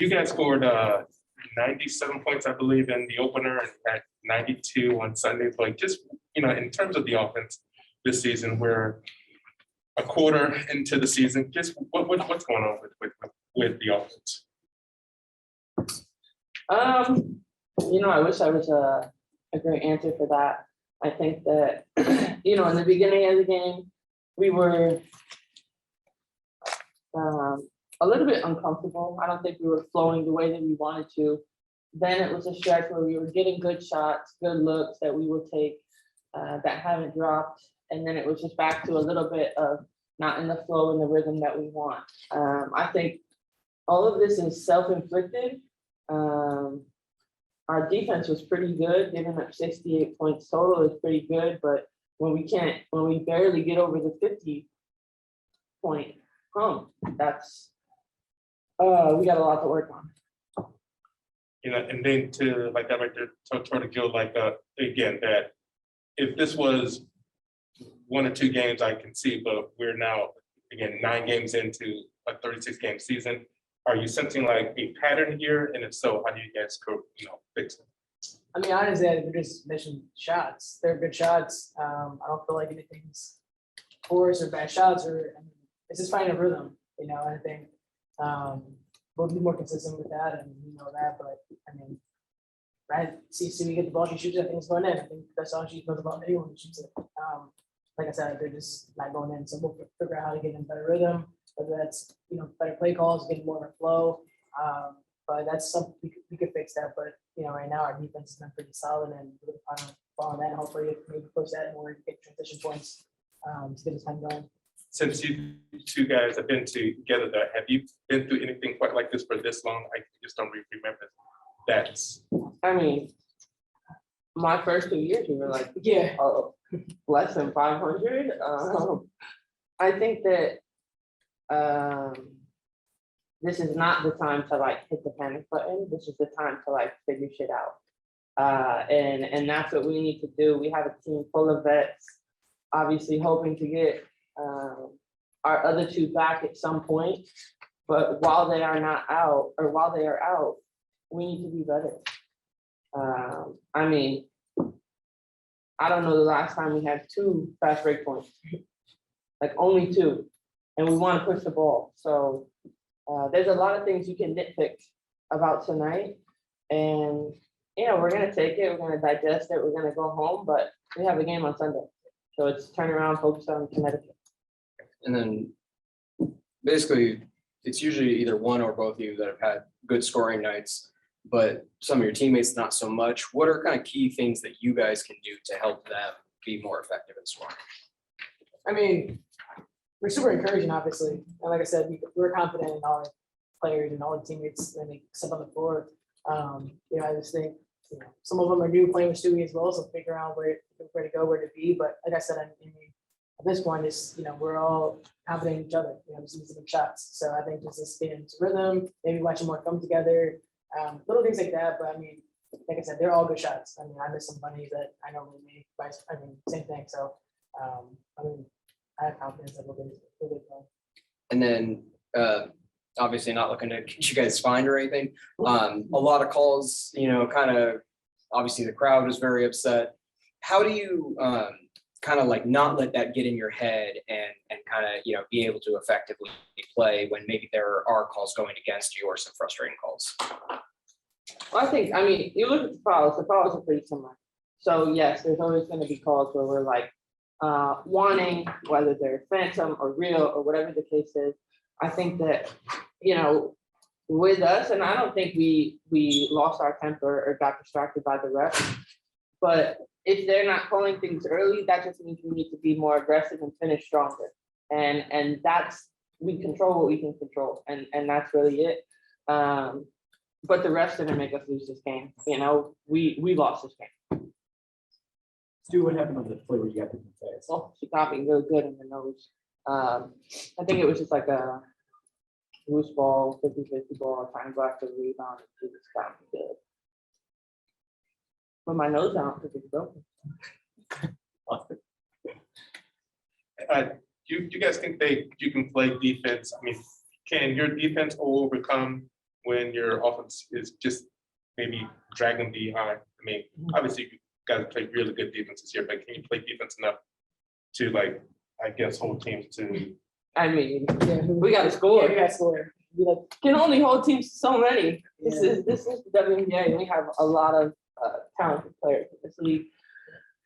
You guys scored 97 points, I believe, in the opener, and had 92 on Sunday. Like, just, in terms of the offense this season, we're a quarter into the season. Just what's going on with the offense? I wish I was a great answer for that. I think that, in the beginning of the game, we were a little bit uncomfortable. I don't think we were flowing the way that we wanted to. Then it was a stretch where we were getting good shots, good looks that we would take that haven't dropped. And then it was just back to a little bit of not in the flow and the rhythm that we want. I think all of this is self-inflicted. Our defense was pretty good, giving up 68 points total is pretty good, but when we barely get over the 50-point hump, that's we got a lot to work on. And then to like that right there, to go like again, that if this was 1 or 2 games, I can see, but we're now again 9 games into a 36-game season. Are you sensing like a pattern here? And if so, how do you guys go, fix it? I mean, honestly, they're just missing shots. They're good shots. I don't feel like anything's forced or bad shots, it's just finding a rhythm, and I think we'll be more consistent with that, and we know that. But I mean, right? See, we get the ball, she shoots it, I think it's going in. I think that's all she knows about anyone who shoots it. Like I said, they're just not going in. So we'll figure out how to get in better rhythm, whether that's better play calls, getting more of a flow. But that's something we could fix that. But right now our defense has been pretty solid, and we're going to follow that. And hopefully, maybe push that more, get transition points to get this time going. Since you 2 guys have been together, have you been through anything quite like this for this long? I just don't remember that. I mean, my first 2 years, we were like, Yeah. less than 500. I think that this is not the time to like hit the panic button. This is the time to like figure shit out. And that's what we need to do. We have a team full of vets, obviously hoping to get our other 2 back at some point. But while they are out, we need to be better. I mean, I don't know the last time we had 2 fast break points, like only 2, and we want to push the ball. So there's a lot of things you can nitpick about tonight, and we're gonna take it, we're gonna digest it, we're gonna go home, but we have a game on Sunday, so it's turn around, focus on Connecticut. And then basically, it's usually either one or both of you that have had good scoring nights, but some of your teammates not so much. What are kind of key things that you guys can do to help them be more effective in scoring? I mean, we're super encouraging, obviously. And like I said, we're confident in all the players and all the teammates when they step on the floor. I just think some of them are new playing with Stewie as well, so figure out where to go, where to be. But like I said, at this point, is we're all confident in each other. Just need some shots. So I think just getting into rhythm, maybe watching more come together, little things like that. But I mean, like I said, they're all good shots. I mean, I missed some bunnies that I normally make. Same thing. So I have confidence that we'll get going. And then obviously not looking to get you guys fined or anything. A lot of calls, kind of obviously the crowd is very upset. How do you kind of like not let that get in your head and kind of be able to effectively play when maybe there are calls going against you or some frustrating calls? Well, I mean, you look at the fouls are pretty similar. So yes, there's always going to be calls where we're like wanting, whether they're phantom or real or whatever the case is. I think that, with us, and I don't think we lost our temper or got distracted by the refs, but if they're not calling things early, that just means we need to be more aggressive and finish stronger. And that's, we control what we can control, and that's really it. But the refs didn't make us lose this game. We lost this game. Stu, what happened on the play where you got the face? Oh, she got me really good in the nose. I think it was just like a loose ball, 50-50 ball, trying to go after the rebound, and she just got me good. Put my nose out because it's broken. You guys think you can play defense? I mean, can your defense overcome when your offense is just maybe dragging behind? I mean, obviously you guys play really good defense this year, but can you play defense enough to like, I guess, hold teams to? I mean, Yeah, we gotta Yeah, score. we gotta score. We like, Can only hold teams so many. This Yeah. is the WNBA, and we have a lot of talented players in this league.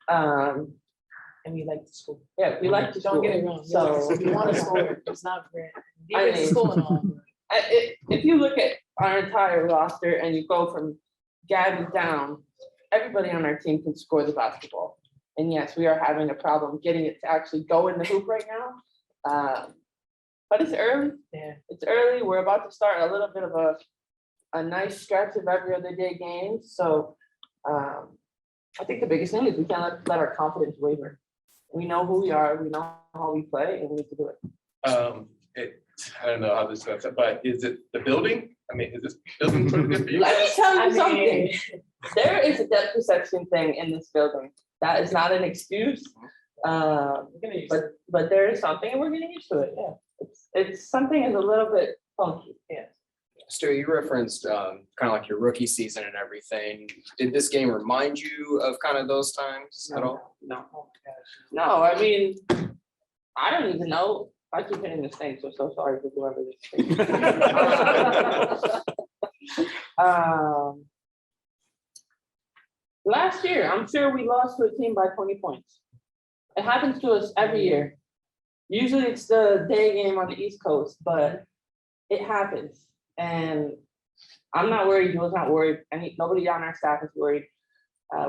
and we like to score. Yeah, we like to Don't get it score. wrong. So We want to score. It's not great. I Defense is mean- cool and all, but If you look at our entire roster and you go from Gabby down, everybody on our team can score the basketball. And yes, we are having a problem getting it to actually go in the hoop right now. But it's early. yeah. It's early. We're about to start a little bit of a nice stretch of every other day games. So I think the biggest thing is we can't let our confidence waver. We know who we are, we know how we play, and we need to do it. I don't know how this goes, but is it the building? I mean, is this building sort of good for you? Let me tell I you mean, something. There is a depth perception thing in this building. That is not an excuse. we're gonna use it. But there is something, and we're getting used to it. Yeah, it's something is a little bit funky. Yeah. Stu, you referenced kind of like your rookie season and everything. Did this game remind you of kind of those times at all? No, Oh my gosh. no. I mean, I don't even know. I keep hitting this thing, so sorry for whoever this. Last year, I'm sure we lost to a team by 20 points. It happens to us every year. Usually it's the day game on the East Coast, but it happens. And I'm not worried, Joe's not worried, nobody on our staff is worried.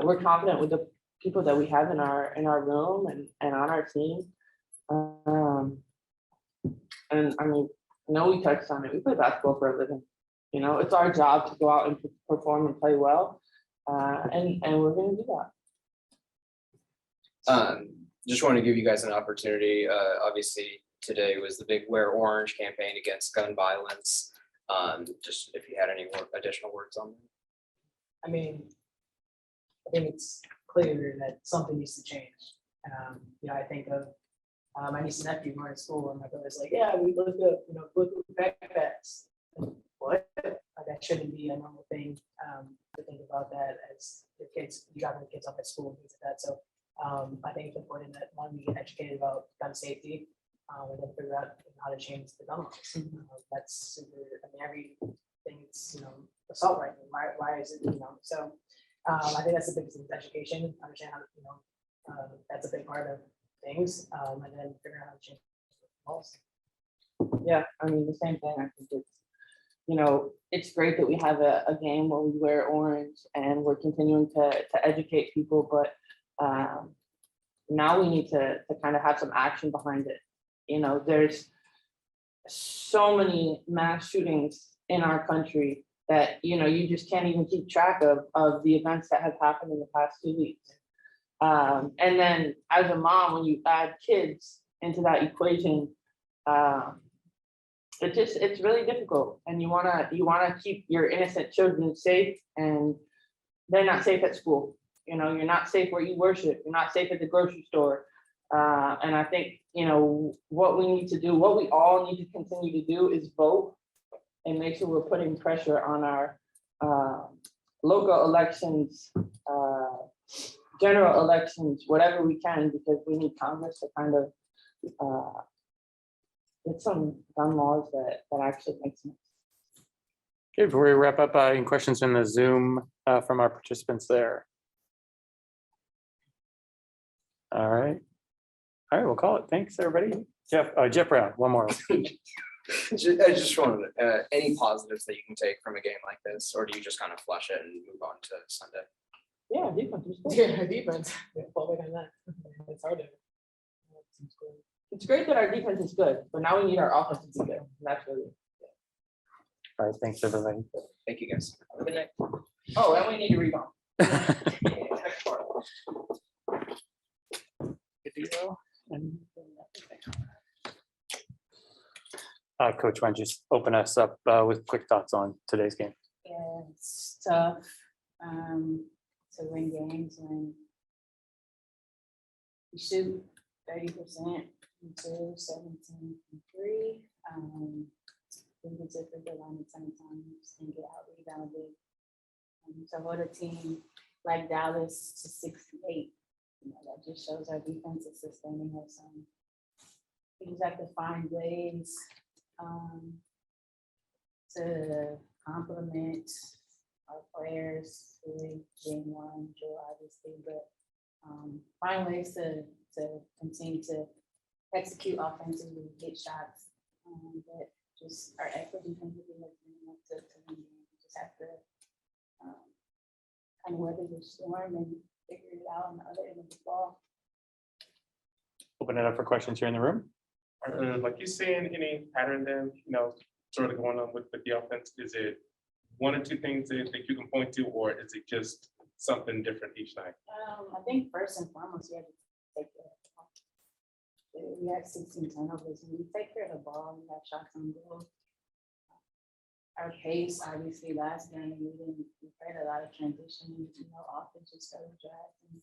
We're confident with the people that we have in our room and on our team. And I mean, I know we touched on it, we play basketball for a living. You know, it's our job to go out and perform and play well. And we're gonna do that. Just want to give you guys an opportunity. Obviously, today was the big Wear Orange campaign against gun violence. Just if you had any additional words on that. I mean, I think it's clear that something needs to change. You know, I think of my niece and nephew were in school, and my brother's like, "Yeah, we looked up, you know, look at backpacks." What? That shouldn't be a normal thing to think about that as your kids. You got the kids up at school and things like that. So I think it's important that one, we get educated about gun safety, and then figure out how to change the gun laws. That's super. I mean, everything is, you know, assault rifle. Why is it, you know? So I think that's the biggest thing is education. Understand how to, you know, that's a big part of things, and then figure out how to change the laws. Yeah, I mean, the same thing. I think it's, you know, it's great that we have a game where we wear orange and we're continuing to educate people, but now we need to kind of have some action behind it. You know, there's so many mass shootings in our country that, you know, you just can't even keep track of the events that have happened in the past 2 weeks. And then as a mom, when you add kids into that equation, it's really difficult, and you wanna keep your innocent children safe, and they're not safe at school. You know, you're not safe where you worship, you're not safe at the grocery store. And I think, you know, what we need to do, what we all need to continue to do is vote and make sure we're putting pressure on our local elections, general elections, whatever we can, because we need Congress to kind of get some gun laws that actually make sense. Okay, before we wrap up, any questions in the Zoom from our participants there? All right, we'll call it. Thanks, everybody. Jeff Brown, one more. I just wanted any positives that you can take from a game like this, or do you just kind of flush it and move on to Sunday? Yeah, defense is good. Yeah, our defense. Fall back on that. It's hard to. It's great that our defense is good, but now we need our offense to be good. That's really. All right, thanks, everybody. Thank you, guys. Have a good night. Oh, and we need to rebound. Video and Coach, why don't you just open us up with quick thoughts on today's game? Yeah, it's tough to win games when you shoot 30% from 2, 17 from 3. we get to the good line at 10 times and get out rebounded. To hold a team like Dallas to 68, that just shows our defense is sustaining us. We just have to find ways to complement our players, really being one, Joe, obviously, but find ways to continue to execute offensively, get shots that just our effort defensively has been enough to win games. We just have to kind of weather the storm and figure it out on the other end of the ball. Open it up for questions here in the room. Like you seeing any pattern then, sort of going on with the offense? Is it one or two things that you can point to, or is it just something different each night? I think first and foremost, we have to take care of the ball. We had 16 turnovers, and we take care of the ball. We have shots on goal. Our pace, obviously, last game, we played a lot of transition, offense just started driving.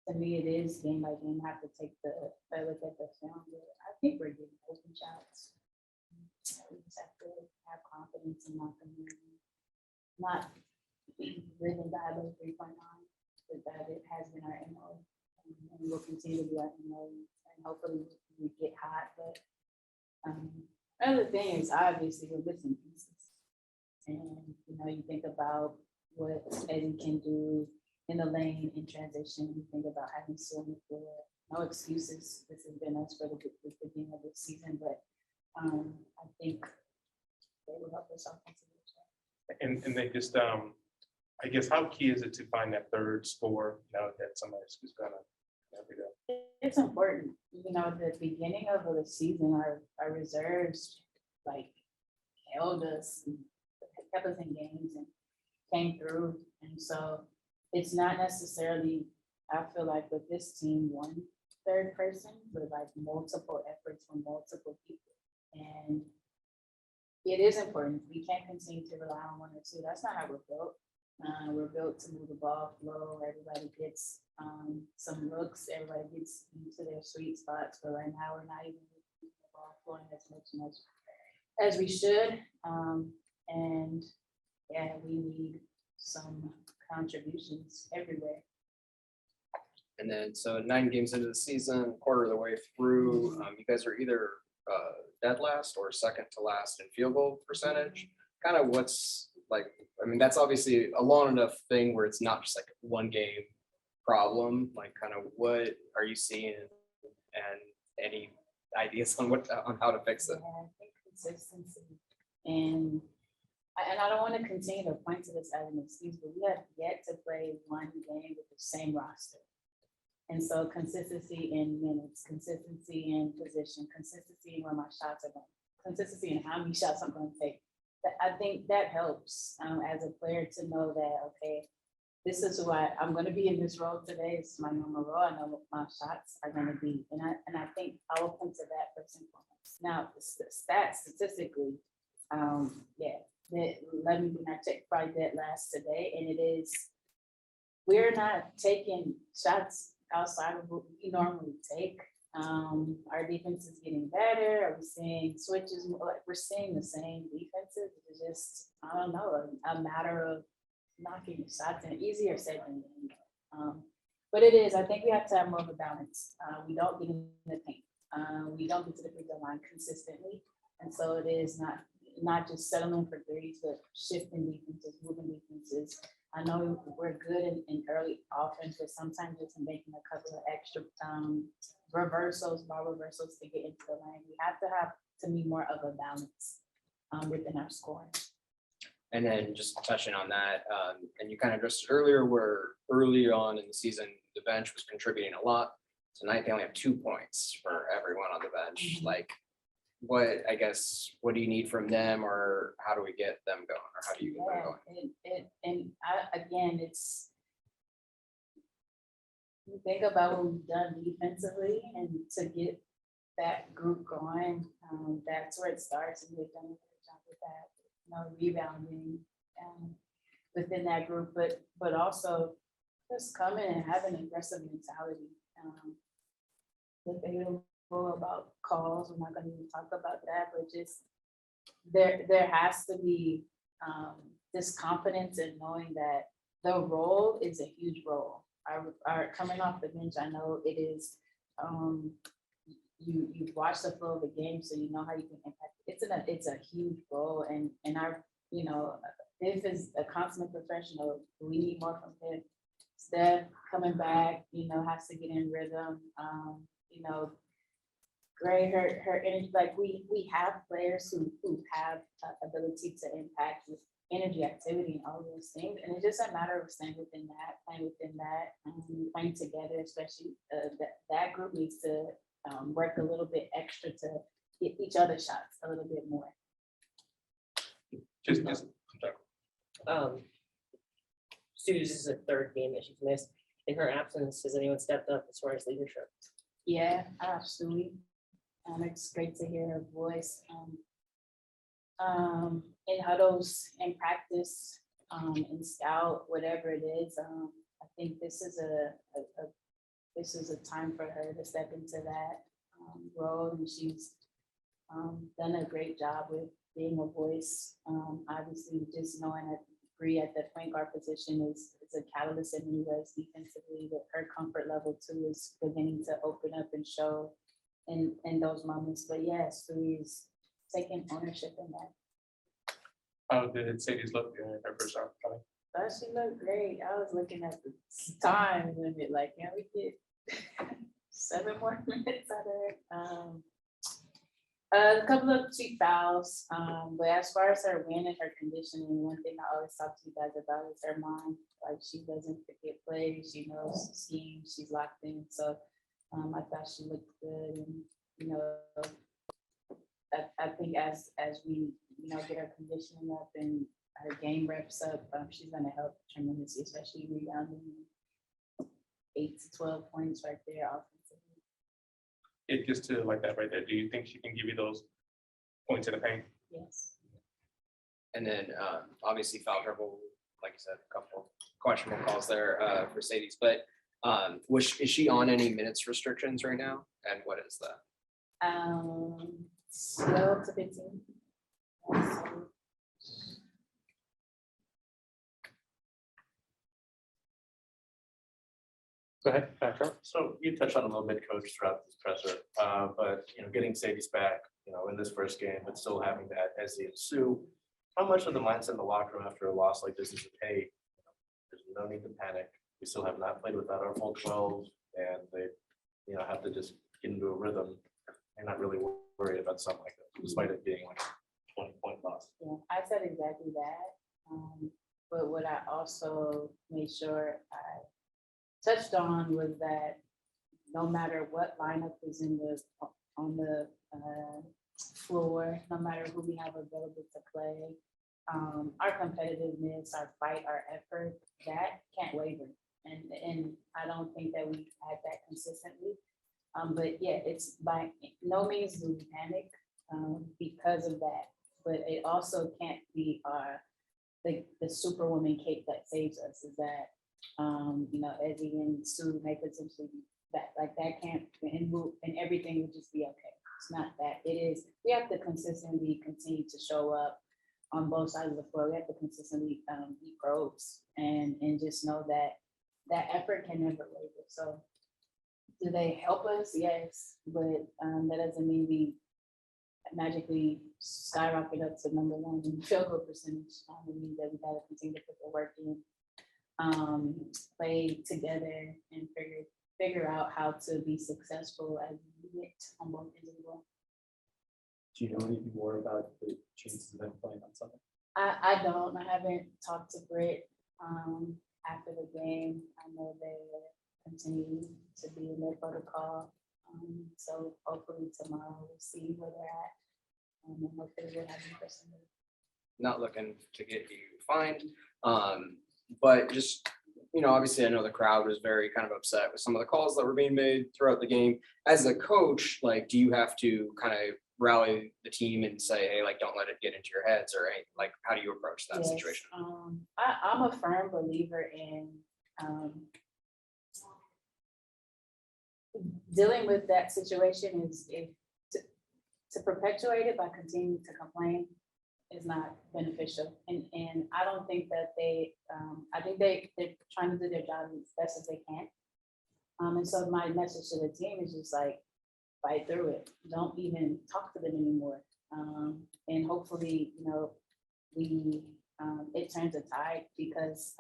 To me, it is game by game. I have to take a look at the film. But I think we're getting open shots. We just have to have confidence in not living by those 3.9, but that it has been our MO. And we'll continue to be our MO, and hopefully we get hot. But another thing is obviously we're missing pieces. And you think about what Eddie can do in the lane in transition. You think about having so on the floor. No excuses. This has been us for the beginning of the season, but I think they will help us offensively. And they just, I guess, how key is it to find that third score, that somebody's just gonna be there? It's important. The beginning of the season, our reserves held us, and kept us in games and came through. And so it's not necessarily, I feel like with this team, one third person, but multiple efforts from multiple people. And it is important. We can't continue to rely on one or two. That's not how we're built. We're built to move the ball, flow. Everybody gets some looks. Everybody gets into their sweet spots. But right now, we're not even moving the ball flowing as much as we should. And yeah, we need some contributions everywhere. And then, so 9 games into the season, quarter of the way through, you guys are either dead last or second to last in field goal percentage. Kind of what's that's obviously a long enough thing where it's not just like one game problem. Kind of what are you seeing, and any ideas on how to fix it? Yeah, I think consistency, and I don't want to continue to point to this as an excuse, but we have yet to play one game with the same roster. And so consistency in minutes, consistency in position, consistency in where my shots are going, consistency in how many shots I'm going to take. I think that helps as a player to know that, okay, this is who I'm going to be in this role today. It's my normal role. I know what my shots are going to be. And I think I will point to that first and foremost. Now, the stats statistically, let me check probably dead last today, and it is, we're not taking shots outside of what we normally take. Our defense is getting better. Are we seeing switches? We're seeing the same defenses. It's just, I don't know, a matter of knocking shots in. Easier said than done. But it is, I think we have to have more of a balance. We don't get in the paint. We don't get to the free throw line consistently. And so it is not just settling for threes, but shifting defenses, moving defenses. I know we're good in early offense, but sometimes just making a couple of extra ball reversals to get into the lane. We have to have, to me, more of a balance within our scoring. And then just touching on that, and you kind of addressed it earlier, where early on in the season, the bench was contributing a lot. Tonight, they only have 2 points for everyone on the bench. What do you need from them, or how do we get them going, or how do you get them going? Again, it's, you think about what we've done defensively, and to get that group going, that's where it starts, and we've done a good job with that, rebounding within that group, but also just coming and having an aggressive mentality. Debatable about calls, we're not going to even talk about that, but just there has to be this confidence in knowing that the role is a huge role. Our coming off the bench, I know it is, you've watched the flow of the game, so you know how you can impact. It's a huge role, and Biff is a consummate professional. We need more from him. Steph coming back, has to get in rhythm. Gray, her energy, like we have players who have ability to impact with energy, activity, and all those things. And it's just a matter of staying within that, playing together, especially that group needs to work a little bit extra to get each other shots a little bit more. Just, Sue's is the third game that she's missed. In her absence, has anyone stepped up as far as leadership? Yeah, absolutely. It's great to hear her voice in huddles, in practice, in scout, whatever it is. I think this is a time for her to step into that role, and she's done a great job with being a voice. Obviously, just knowing that Bree at the point guard position is a catalyst in many ways defensively, but her comfort level too is beginning to open up and show in those moments. But yes, Bree's taking ownership in that. how did Sadie's look in her first shot? But she looked great. I was looking at the time limit, like, yeah, we get 7 more minutes out of her. A couple of cheap fouls, but as far as her win and her conditioning, one thing I always talk to you guys about is her mind. Like, she doesn't forget plays, she knows schemes, she's locked in. So I thought she looked good, and I think as we get her conditioning up and her game reps up, she's gonna help tremendously, especially rebounding 8 to 12 points right there offensively. It gets to like that right there. Do you think she can give you those points in the paint? Yes. And then obviously foul trouble, like you said, a couple questionable calls there for Sadie's, but is she on any minutes restrictions right now? And what is that? 12 to 15. So, Go ahead, Trevor. So you touched on a little bit, Coach, throughout this presser, but getting Sadie's back, in this first game, but still having that Ezzy and Sue. How much of the mindset in the locker room after a loss like this is, hey, there's no need to panic. We still have not played without our full 12, and they, have to just get into a rhythm. They're not really worried about something like that, despite it being like a 20-point loss. yeah, I said exactly that. But what I also made sure I touched on was that no matter what lineup is on the floor, no matter who we have available to play, our competitiveness, our fight, our effort, that can't waver. And I don't think that we had that consistently. But yeah, it's by no means do we panic because of that. But it also can't be the superwoman cape that saves us. Is that Ezzy and Sue may potentially be that. Like, that can't, and everything would just be okay. It's not that. It is, we have to consistently continue to show up on both sides of the floor. We have to consistently be probes and just know that effort can never waver. So do they help us? Yes, but that doesn't mean we magically skyrocket up to #1 in field goal percentage. It means that we gotta continue to put the work in, play together, and figure out how to be successful as a unit on both ends of the ball. Do you know anything more about the chances of them playing on Sunday? I don't. I haven't talked to Britt after the game. I know they continue to be in their protocol. So hopefully tomorrow we'll see where they're at. And hopefully we'll have them for Sunday. Not looking to get you fined, but just, obviously I know the crowd was very kind of upset with some of the calls that were being made throughout the game. As a coach, like, do you have to kind of rally the team and say, hey, like, don't let it get into your heads, or like, how do you approach that Yes, situation? I'm a firm believer in dealing with that situation is to perpetuate it by continuing to complain is not beneficial. And I don't think that I think they're trying to do their job as best as they can. And so my message to the team is just like, fight through it. Don't even talk to them anymore. And hopefully, it turns a tide, because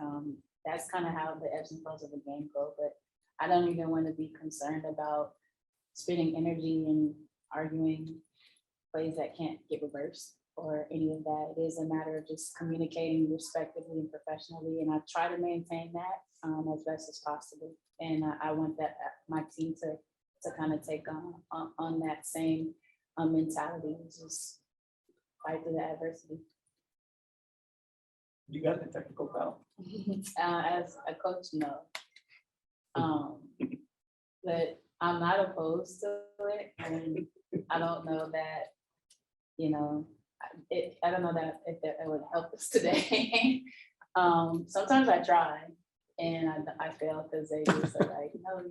that's kind of how the ebbs and flows of the game go. But I don't even want to be concerned about spending energy and arguing plays that can't get reversed or any of that. It is a matter of just communicating respectively and professionally, and I try to maintain that as best as possible. And I want that my team to kind of take on that same mentality, and just fight through the adversity. You got the technical foul. As a coach, no. But I'm not opposed to it, and I don't know that, I don't know that if that would help us today. Sometimes I try and I fail because they just are like, no,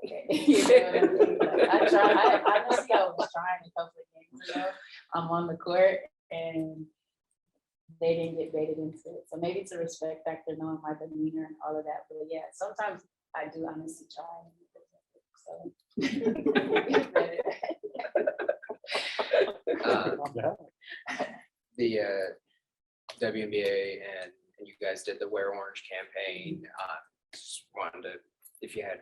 okay. What I mean? Like, I try, I honestly, I was trying a couple of games ago. I'm on the court and they didn't get baited into it. So maybe it's a respect factor, knowing my demeanor and all of that. But yeah, sometimes I do honestly try. So. The WNBA and you guys did the Wear Orange campaign. Just wanted to, if you had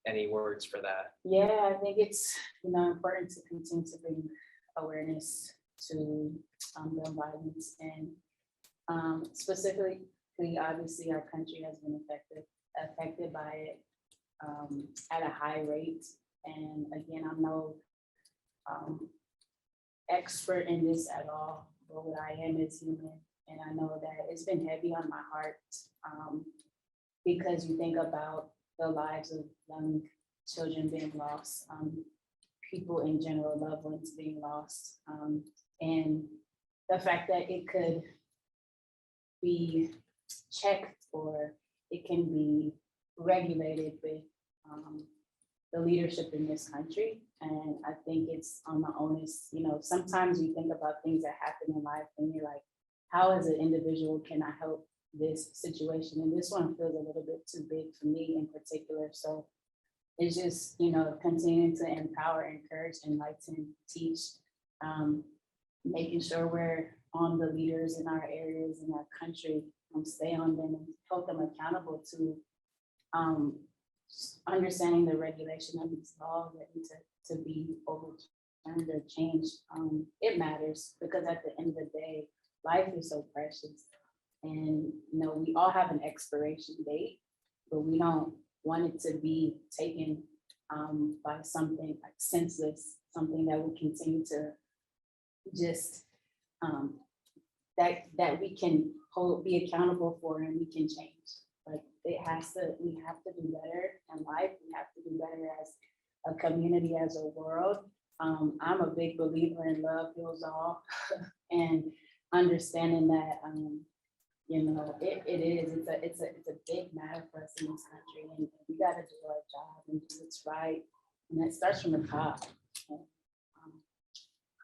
any words for that. Yeah, I think it's important to continue to bring awareness to gun violence, and specifically, obviously, our country has been affected by it at a high rate. And again, I'm no expert in this at all, but what I am is human, and I know that it's been heavy on my heart because you think about the lives of young children being lost, people in general, loved ones being lost, and the fact that it could be checked or it can be regulated with the leadership in this country. And I think it's on the onus, sometimes you think about things that happen in life and you're like, how as an individual can I help this situation? And this one feels a little bit too big for me in particular. So it's just, continuing to empower, encourage, enlighten, teach, making sure we're on the leaders in our areas, in our country, stay on them and hold them accountable to understanding the regulation of these laws that need to be overturned or changed. It matters because at the end of the day, life is so precious. And, we all have an expiration date, but we don't want it to be taken by something like senseless, something that will continue to just, that we can be accountable for and we can change. Like we have to do better in life. We have to do better as a community, as a world. I'm a big believer in love heals all, and understanding that it's a big matter for us in this country, and we got to do our job and do what's right, and that starts from the top. And,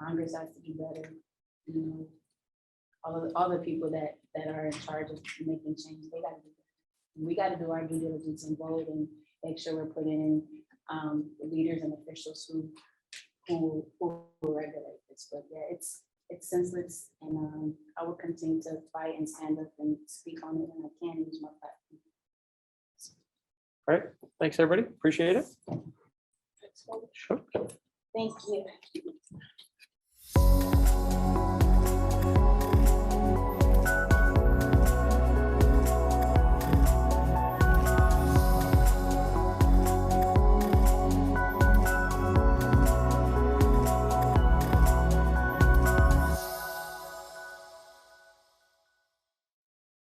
Congress has to do better. All the people that are in charge of making change, they got to do better. We got to do our due diligence and vote and make sure we're putting in leaders and officials who will regulate this. But yeah, it's senseless, and I will continue to fight and stand up and speak on it when I can use my platform. All right, thanks, everybody. Appreciate it. Sure. Thank you.